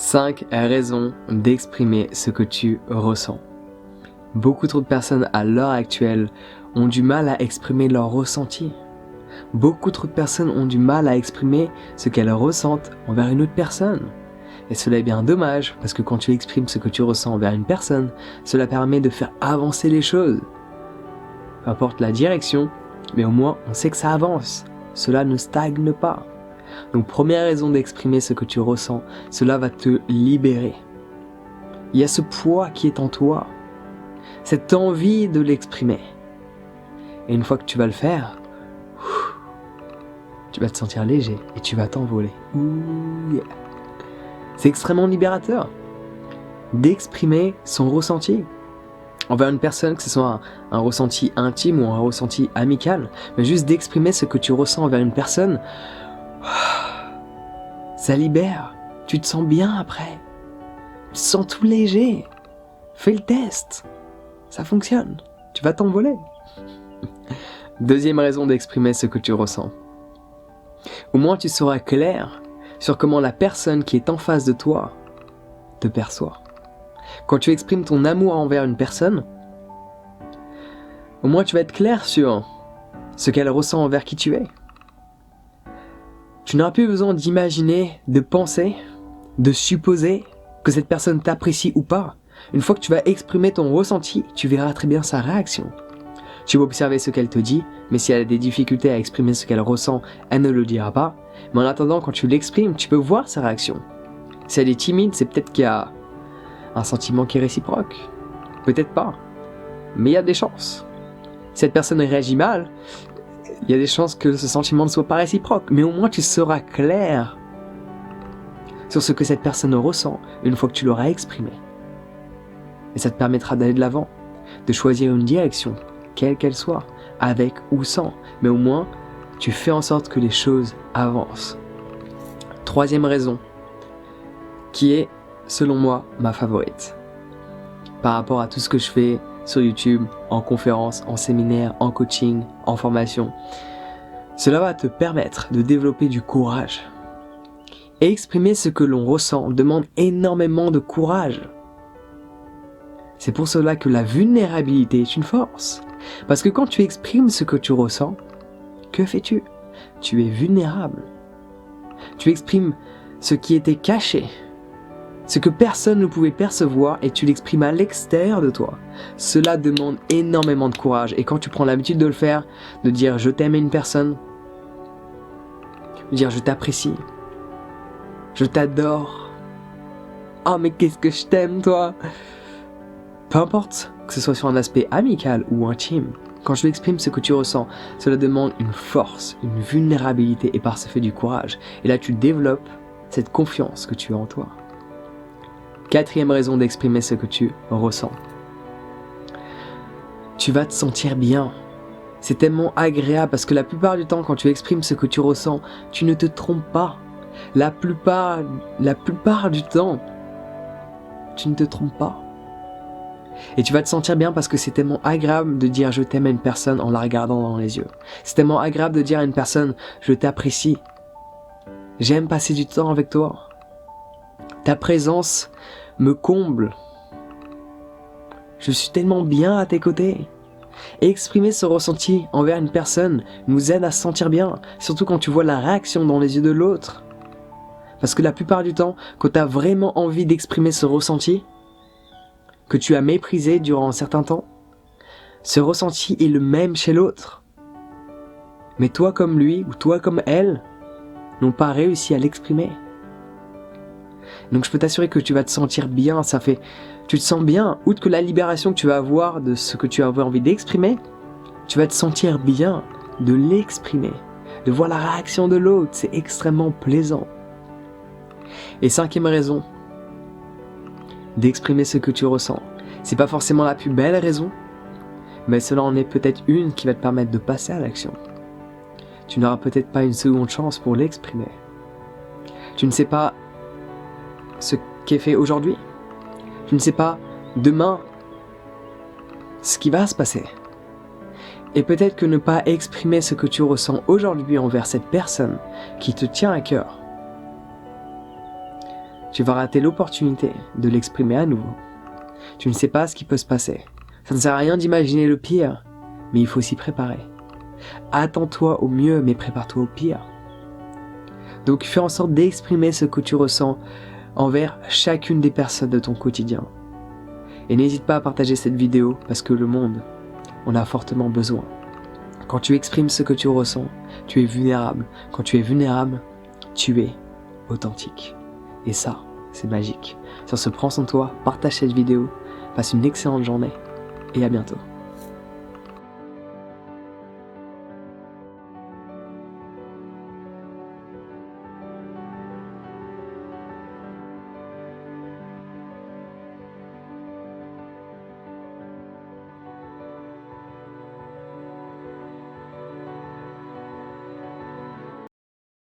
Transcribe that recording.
5 raisons d'exprimer ce que tu ressens. Beaucoup trop de personnes à l'heure actuelle ont du mal à exprimer leur ressenti. Beaucoup trop de personnes ont du mal à exprimer ce qu'elles ressentent envers une autre personne. Et cela est bien dommage, parce que quand tu exprimes ce que tu ressens envers une personne, cela permet de faire avancer les choses. Peu importe la direction, mais au moins on sait que ça avance. Cela ne stagne pas. Donc première raison d'exprimer ce que tu ressens, cela va te libérer. Il y a ce poids qui est en toi, cette envie de l'exprimer. Et une fois que tu vas le faire, tu vas te sentir léger et tu vas t'envoler. Ouh, yeah. C'est extrêmement libérateur d'exprimer son ressenti envers une personne, que ce soit un ressenti intime ou un ressenti amical, mais juste d'exprimer ce que tu ressens envers une personne, ça libère, tu te sens bien après, tu te sens tout léger. Fais le test, ça fonctionne, tu vas t'envoler. Deuxième raison d'exprimer ce que tu ressens. Au moins tu seras clair sur comment la personne qui est en face de toi te perçoit. Quand tu exprimes ton amour envers une personne, au moins tu vas être clair sur ce qu'elle ressent envers qui tu es. Tu n'auras plus besoin d'imaginer, de penser, de supposer que cette personne t'apprécie ou pas. Une fois que tu vas exprimer ton ressenti, tu verras très bien sa réaction. Tu vas observer ce qu'elle te dit, mais si elle a des difficultés à exprimer ce qu'elle ressent, elle ne le dira pas. Mais en attendant, quand tu l'exprimes, tu peux voir sa réaction. Si elle est timide, c'est peut-être qu'il y a un sentiment qui est réciproque. Peut-être pas, mais il y a des chances. Si cette personne réagit mal, il y a des chances que ce sentiment ne soit pas réciproque. Mais au moins tu seras clair sur ce que cette personne ressent une fois que tu l'auras exprimé. Et ça te permettra d'aller de l'avant, de choisir une direction, quelle qu'elle soit, avec ou sans. Mais au moins, tu fais en sorte que les choses avancent. Troisième raison, qui est, selon moi, ma favorite. Par rapport à tout ce que je fais sur YouTube, en conférence, en séminaire, en coaching, en formation, cela va te permettre de développer du courage. Et exprimer ce que l'on ressent demande énormément de courage. C'est pour cela que la vulnérabilité est une force. Parce que quand tu exprimes ce que tu ressens, que fais-tu ? Tu es vulnérable. Tu exprimes ce qui était caché, ce que personne ne pouvait percevoir, et tu l'exprimes à l'extérieur de toi. Cela demande énormément de courage. Et quand tu prends l'habitude de le faire, de dire je t'aime à une personne, de dire je t'apprécie, je t'adore, oh mais qu'est-ce que je t'aime toi. Peu importe que ce soit sur un aspect amical ou intime, quand tu exprimes ce que tu ressens, cela demande une force, une vulnérabilité, et par ce fait du courage. Et là tu développes cette confiance que tu as en toi. Quatrième raison d'exprimer ce que tu ressens. Tu vas te sentir bien. C'est tellement agréable parce que la plupart du temps, quand tu exprimes ce que tu ressens, tu ne te trompes pas. La plupart du temps, tu ne te trompes pas. Et tu vas te sentir bien parce que c'est tellement agréable de dire je t'aime à une personne en la regardant dans les yeux. C'est tellement agréable de dire à une personne je t'apprécie. J'aime passer du temps avec toi. Ta présence me comble. Je suis tellement bien à tes côtés. Et exprimer ce ressenti envers une personne nous aide à se sentir bien, surtout quand tu vois la réaction dans les yeux de l'autre. Parce que la plupart du temps, quand tu as vraiment envie d'exprimer ce ressenti, que tu as méprisé durant un certain temps, ce ressenti est le même chez l'autre. Mais toi comme lui ou toi comme elle n'ont pas réussi à l'exprimer. Donc je peux t'assurer que tu vas te sentir bien, tu te sens bien, outre que la libération que tu vas avoir de ce que tu avais envie d'exprimer, tu vas te sentir bien de l'exprimer, de voir la réaction de l'autre, c'est extrêmement plaisant. Et cinquième raison d'exprimer ce que tu ressens, c'est pas forcément la plus belle raison, mais cela en est peut-être une qui va te permettre de passer à l'action. Tu n'auras peut-être pas une seconde chance pour l'exprimer. Tu ne sais pas ce qui est fait aujourd'hui. Tu ne sais pas demain ce qui va se passer. Et peut-être que ne pas exprimer ce que tu ressens aujourd'hui envers cette personne qui te tient à cœur tu vas rater l'opportunité de l'exprimer à nouveau. Tu ne sais pas ce qui peut se passer. Ça ne sert à rien d'imaginer le pire, mais il faut s'y préparer. Attends-toi au mieux, mais prépare-toi au pire. Donc fais en sorte d'exprimer ce que tu ressens envers chacune des personnes de ton quotidien. Et n'hésite pas à partager cette vidéo parce que le monde en a fortement besoin. Quand tu exprimes ce que tu ressens, tu es vulnérable. Quand tu es vulnérable, tu es authentique. Et ça, c'est magique. Sur ce, prends soin de toi, partage cette vidéo, passe une excellente journée et à bientôt.